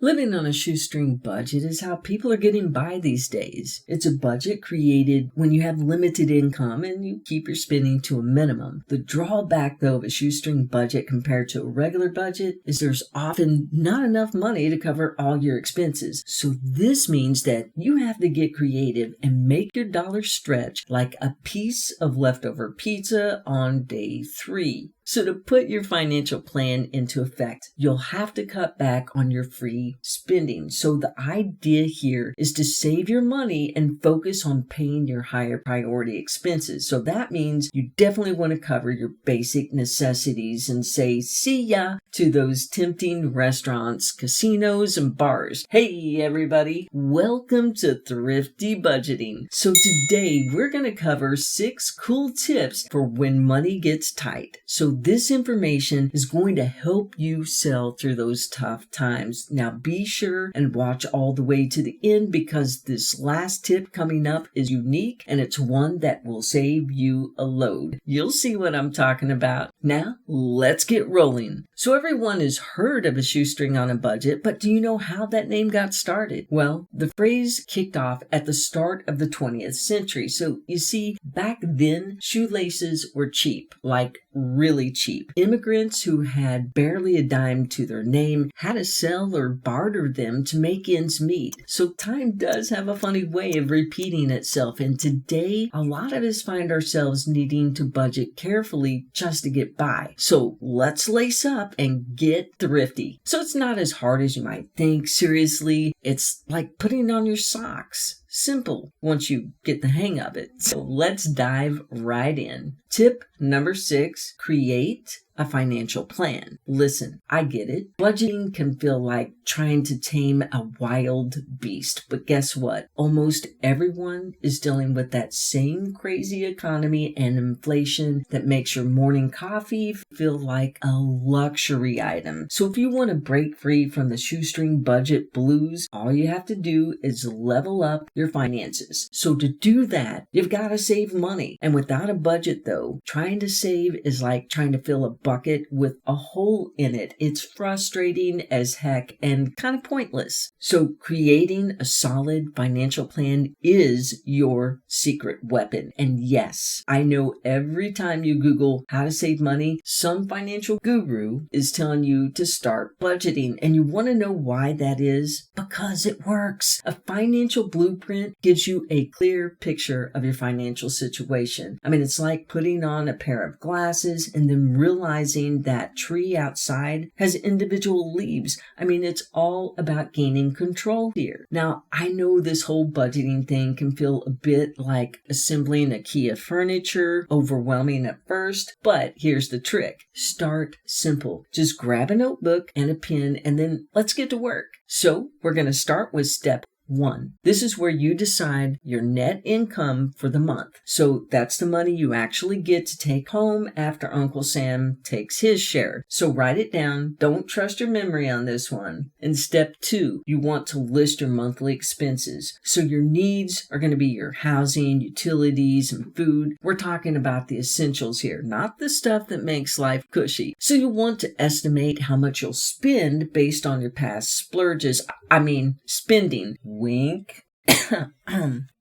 Living on a shoestring budget is how people are getting by these days. It's a budget created when you have limited income and you keep your spending to a minimum. The drawback, though, of a shoestring budget compared to a regular budget is there's often not enough money to cover all your expenses. So this means that you have to get creative and make your dollar stretch like a piece of leftover pizza on day 3. So to put your financial plan into effect, you'll have to cut back on your free spending. So the idea here is to save your money and focus on paying your higher priority expenses. So that means you definitely want to cover your basic necessities and say see ya to those tempting restaurants, casinos, and bars. Hey everybody, welcome to Thrifty Budgeting. So today we're going to cover 6 cool tips for when money gets tight. So this information is going to help you sell through those tough times. Now be sure and watch all the way to the end because this last tip coming up is unique and it's one that will save you a load. You'll see what I'm talking about. Now let's get rolling. So everyone has heard of a shoestring on a budget, but do you know how that name got started? Well, the phrase kicked off at the start of the 20th century. So you see, back then shoelaces were cheap, like really cheap. Immigrants who had barely a dime to their name had to sell or barter them to make ends meet. So time does have a funny way of repeating itself, and today a lot of us find ourselves needing to budget carefully just to get by. So let's lace up and get thrifty. So it's not as hard as you might think. Seriously, it's like putting on your socks. Simple once you get the hang of it. So let's dive right in. Tip number 6, create a financial plan. Listen, I get it. Budgeting can feel like trying to tame a wild beast, but guess what? Almost everyone is dealing with that same crazy economy and inflation that makes your morning coffee feel like a luxury item. So if you want to break free from the shoestring budget blues, all you have to do is level up your finances. So to do that, you've got to save money. And without a budget though, trying to save is like trying to fill a bucket with a hole in it. It's frustrating as heck and kind of pointless. So creating a solid financial plan is your secret weapon. And yes, I know every time you Google how to save money, some financial guru is telling you to start budgeting. And you want to know why that is? Because it works. A financial blueprint gives you a clear picture of your financial situation. I mean, it's like putting on a pair of glasses and then realizing that tree outside has individual leaves. I mean, it's all about gaining control here. Now, I know this whole budgeting thing can feel a bit like assembling IKEA furniture, overwhelming at first, but here's the trick. Start simple. Just grab a notebook and a pen and then let's get to work. So we're going to start with step 1. This is where you decide your net income for the month. So that's the money you actually get to take home after Uncle Sam takes his share. So write it down. Don't trust your memory on this one. In step 2, you want to list your monthly expenses. So your needs are going to be your housing, utilities, and food. We're talking about the essentials here, not the stuff that makes life cushy. So you want to estimate how much you'll spend based on your past splurges. Spending. Wink.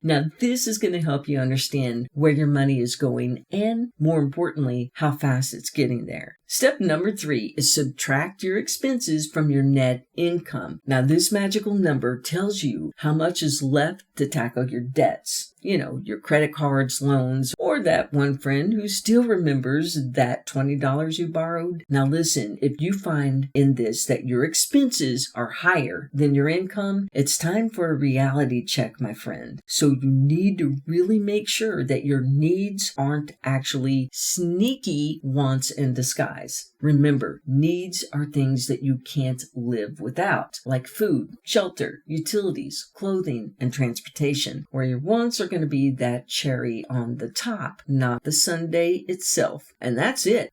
Now, this is going to help you understand where your money is going and, more importantly, how fast it's getting there. Step number 3 is subtract your expenses from your net income. Now, this magical number tells you how much is left to tackle your debts. Your credit cards, loans, or that one friend who still remembers that $20 you borrowed. Now listen, if you find in this that your expenses are higher than your income, it's time for a reality check, my friend. So you need to really make sure that your needs aren't actually sneaky wants in disguise. Remember, needs are things that you can't live without, like food, shelter, utilities, clothing, and transportation, where your wants are going to be that cherry on the top, not the sundae itself. And that's it.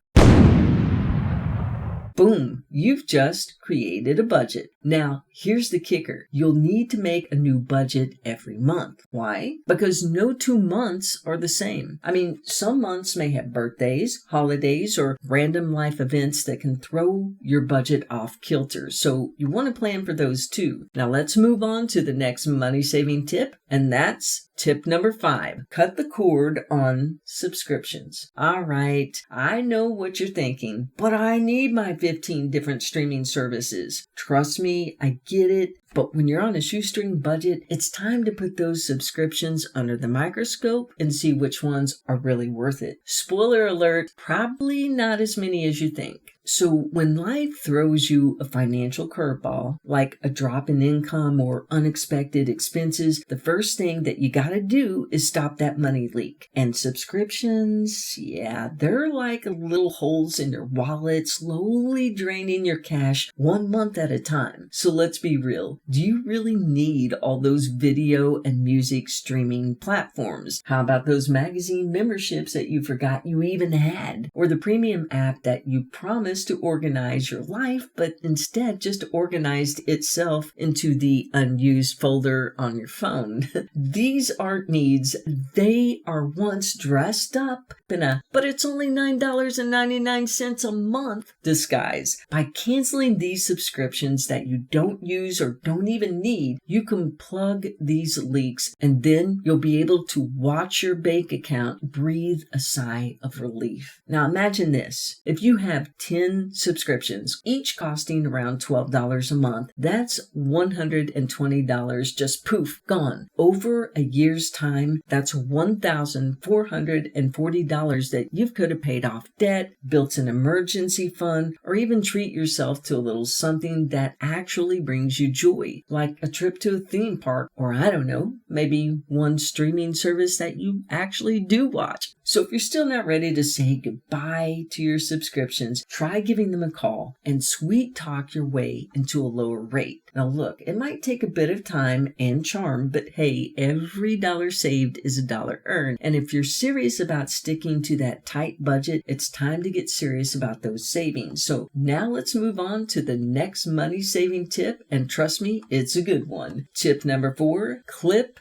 Boom, you've just created a budget. Now, here's the kicker. You'll need to make a new budget every month. Why? Because no 2 months are the same. I mean, some months may have birthdays, holidays, or random life events that can throw your budget off kilter. So you want to plan for those too. Now let's move on to the next money-saving tip, and that's tip number 5. Cut the cord on subscriptions. All right, I know what you're thinking, but I need my 15 different streaming services. Trust me, I get it. But when you're on a shoestring budget, it's time to put those subscriptions under the microscope and see which ones are really worth it. Spoiler alert, probably not as many as you think. So when life throws you a financial curveball, like a drop in income or unexpected expenses, the first thing that you gotta do is stop that money leak. And subscriptions, yeah, they're like little holes in your wallet, slowly draining your cash 1 month at a time. So let's be real. Do you really need all those video and music streaming platforms? How about those magazine memberships that you forgot you even had? Or the premium app that you promised to organize your life, but instead just organized itself into the unused folder on your phone? These aren't needs. They are wants dressed up in a, but it's only $9.99 a month disguise. By canceling these subscriptions that you don't use or don't even need, you can plug these leaks, and then you'll be able to watch your bank account breathe a sigh of relief. Now imagine this. If you have 10 subscriptions, each costing around $12 a month, that's $120 just poof, gone. Over a year's time, that's $1,440 that you could have paid off debt, built an emergency fund, or even treat yourself to a little something that actually brings you joy, like a trip to a theme park, or I don't know, maybe one streaming service that you actually do watch. So if you're still not ready to say goodbye to your subscriptions, try giving them a call and sweet talk your way into a lower rate. Now look, it might take a bit of time and charm, but hey, every dollar saved is a dollar earned. And if you're serious about sticking to that tight budget, it's time to get serious about those savings. So now let's move on to the next money saving tip, and trust me, it's a good one. Tip number 4, click,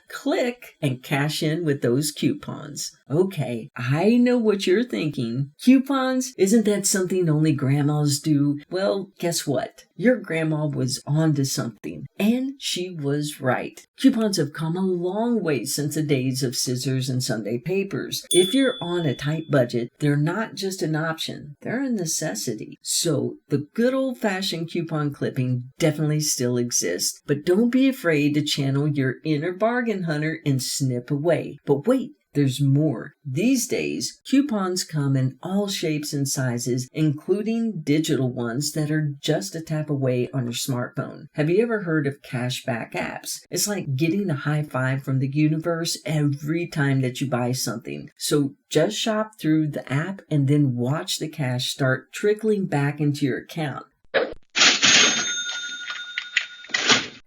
and cash in with those coupons. Okay, I know what you're thinking. Coupons? Isn't that something only grandmas do? Well, guess what? Your grandma was onto something, and she was right. Coupons have come a long way since the days of scissors and Sunday papers. If you're on a tight budget, they're not just an option, they're a necessity. So the good old-fashioned coupon clipping definitely still exists, but don't be afraid to channel your inner bargain hunter and snip away. But wait, there's more. These days, coupons come in all shapes and sizes, including digital ones that are just a tap away on your smartphone. Have you ever heard of cashback apps? It's like getting a high five from the universe every time that you buy something. So just shop through the app and then watch the cash start trickling back into your account.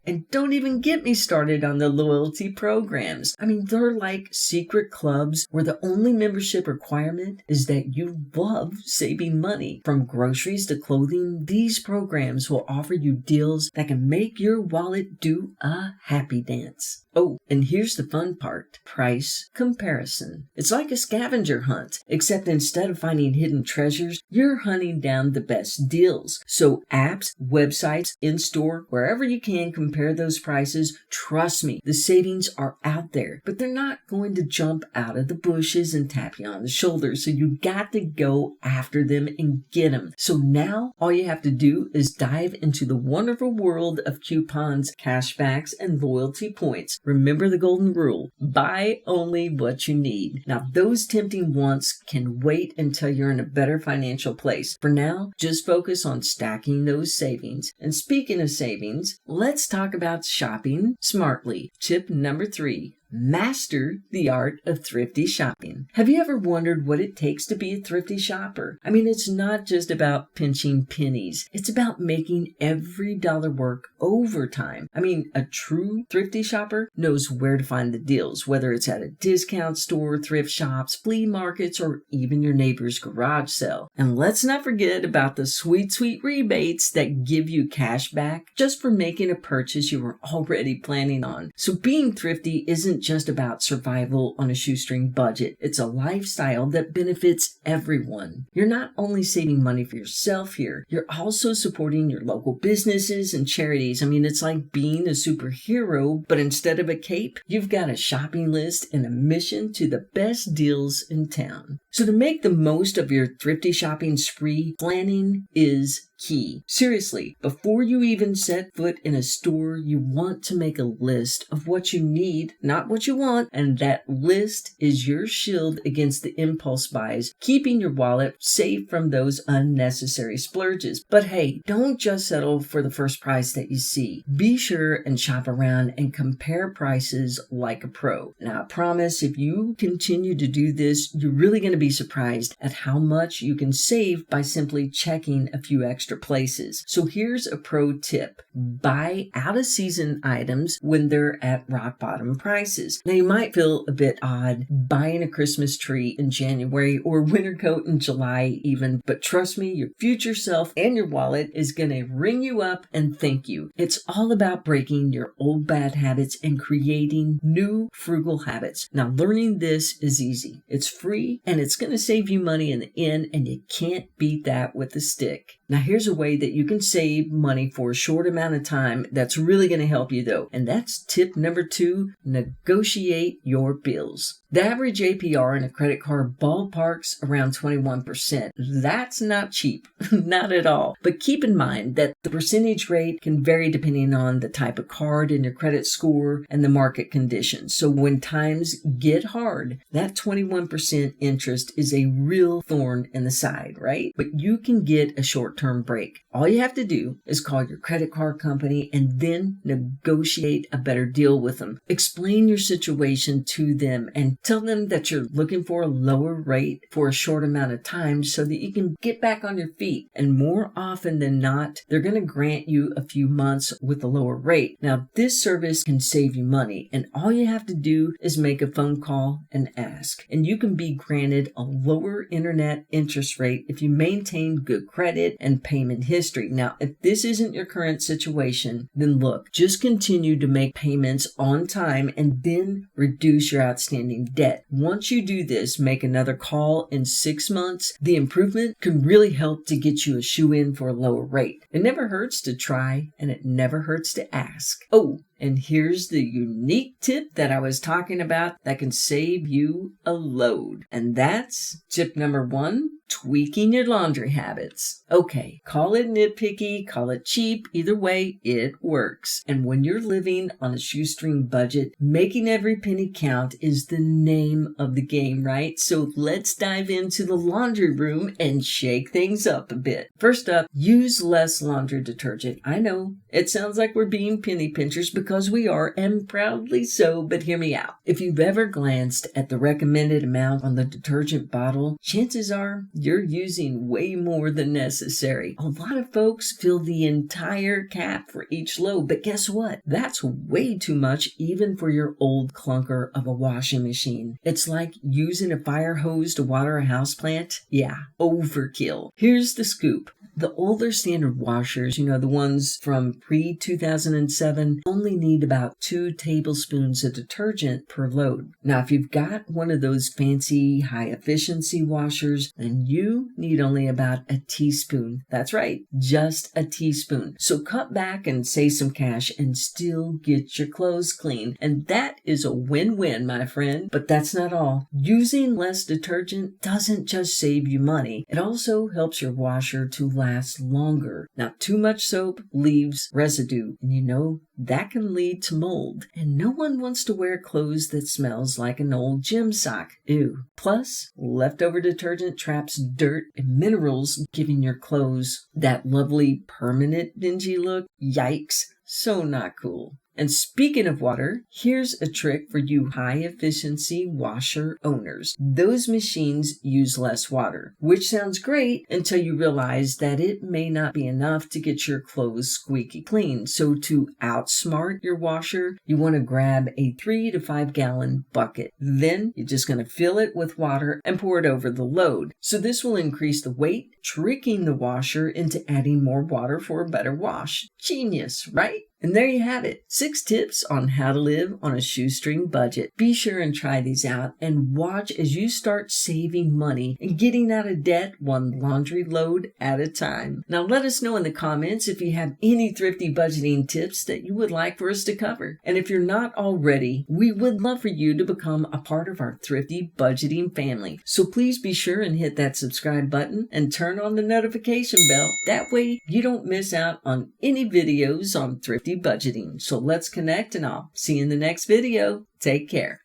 And don't even get me started on the loyalty programs. I mean, they're like secret clubs where the only membership requirement is that you love saving money. From groceries to clothing, these programs will offer you deals that can make your wallet do a happy dance. Oh, and here's the fun part. Price comparison. It's like a scavenger hunt, except instead of finding hidden treasures, you're hunting down the best deals. So apps, websites, in-store, wherever you can compare those prices, trust me, the savings are out there, but they're not going to jump out of the bushes and tap you on the shoulder. So you got to go after them and get them. So now all you have to do is dive into the wonderful world of coupons, cashbacks, and loyalty points. Remember the golden rule. Buy only what you need. Now, those tempting wants can wait until you're in a better financial place. For now, just focus on stacking those savings. And speaking of savings, let's talk about shopping smartly. Tip number 3. Master the art of thrifty shopping. Have you ever wondered what it takes to be a thrifty shopper? I mean, it's not just about pinching pennies. It's about making every dollar work overtime. I mean, a true thrifty shopper knows where to find the deals, whether it's at a discount store, thrift shops, flea markets, or even your neighbor's garage sale. And let's not forget about the sweet, sweet rebates that give you cash back just for making a purchase you were already planning on. So being thrifty isn't just about survival on a shoestring budget. It's a lifestyle that benefits everyone. You're not only saving money for yourself here, you're also supporting your local businesses and charities. I mean, it's like being a superhero, but instead of a cape, you've got a shopping list and a mission to the best deals in town. So to make the most of your thrifty shopping spree, planning is key. Seriously, before you even set foot in a store, you want to make a list of what you need, not what you want, and that list is your shield against the impulse buys, keeping your wallet safe from those unnecessary splurges. But hey, don't just settle for the first price that you see. Be sure and shop around and compare prices like a pro. Now, I promise if you continue to do this, you're really going to be surprised at how much you can save by simply checking a few extra places. So here's a pro tip. Buy out of season items when they're at rock bottom prices. Now you might feel a bit odd buying a Christmas tree in January or a winter coat in July even, but trust me, your future self and your wallet is going to ring you up and thank you. It's all about breaking your old bad habits and creating new frugal habits. Now learning this is easy. It's free and it's going to save you money in the end, and you can't beat that with a stick. Now here's a way that you can save money for a short amount of time that's really going to help you though. And that's tip number 2, negotiate your bills. The average APR in a credit card ballparks around 21%. That's not cheap, not at all. But keep in mind that the percentage rate can vary depending on the type of card and your credit score and the market conditions. So when times get hard, that 21% interest is a real thorn in the side, right? But you can get a short-term break. All you have to do is call your credit card company and then negotiate a better deal with them. Explain your situation to them and tell them that you're looking for a lower rate for a short amount of time so that you can get back on your feet. And more often than not, they're going to grant you a few months with a lower rate. Now, this service can save you money, and all you have to do is make a phone call and ask. And you can be granted a lower internet interest rate if you maintain good credit and payment history. Now, if this isn't your current situation, then look, just continue to make payments on time and then reduce your outstanding debt. Once you do this, make another call in 6 months. The improvement can really help to get you a shoe-in for a lower rate. It never hurts to try, and it never hurts to ask. Oh, and here's the unique tip that I was talking about that can save you a load. And that's tip number 1, tweaking your laundry habits. Okay, call it nitpicky, call it cheap, either way, it works. And when you're living on a shoestring budget, making every penny count is the name of the game, right? So let's dive into the laundry room and shake things up a bit. First up, use less laundry detergent. I know, it sounds like we're being penny pinchers because we are, and proudly so, but hear me out. If you've ever glanced at the recommended amount on the detergent bottle, chances are you're using way more than necessary. A lot of folks fill the entire cap for each load, but guess what? That's way too much even for your old clunker of a washing machine. It's like using a fire hose to water a houseplant. Yeah, overkill. Here's the scoop. The older standard washers, the ones from pre-2007, only need about 2 tablespoons of detergent per load. Now, if you've got one of those fancy high-efficiency washers, then you need only about a teaspoon. That's right, just a teaspoon. So cut back and save some cash and still get your clothes clean. And that is a win-win, my friend. But that's not all. Using less detergent doesn't just save you money. It also helps your washer to last longer. Now, too much soap leaves residue, and that can lead to mold. And no one wants to wear clothes that smells like an old gym sock. Ew. Plus, leftover detergent traps dirt and minerals, giving your clothes that lovely permanent dingy look. Yikes. So not cool. And speaking of water, here's a trick for you high-efficiency washer owners. Those machines use less water, which sounds great until you realize that it may not be enough to get your clothes squeaky clean. So to outsmart your washer, you want to grab a 3 to 5 gallon bucket. Then you're just going to fill it with water and pour it over the load. So this will increase the weight, tricking the washer into adding more water for a better wash. Genius, right? And there you have it. 6 tips on how to live on a shoestring budget. Be sure and try these out and watch as you start saving money and getting out of debt one laundry load at a time. Now let us know in the comments if you have any thrifty budgeting tips that you would like for us to cover. And if you're not already, we would love for you to become a part of our thrifty budgeting family. So please be sure and hit that subscribe button and turn on the notification bell. That way you don't miss out on any videos on thrifty budgeting. So let's connect and I'll see you in the next video. Take care.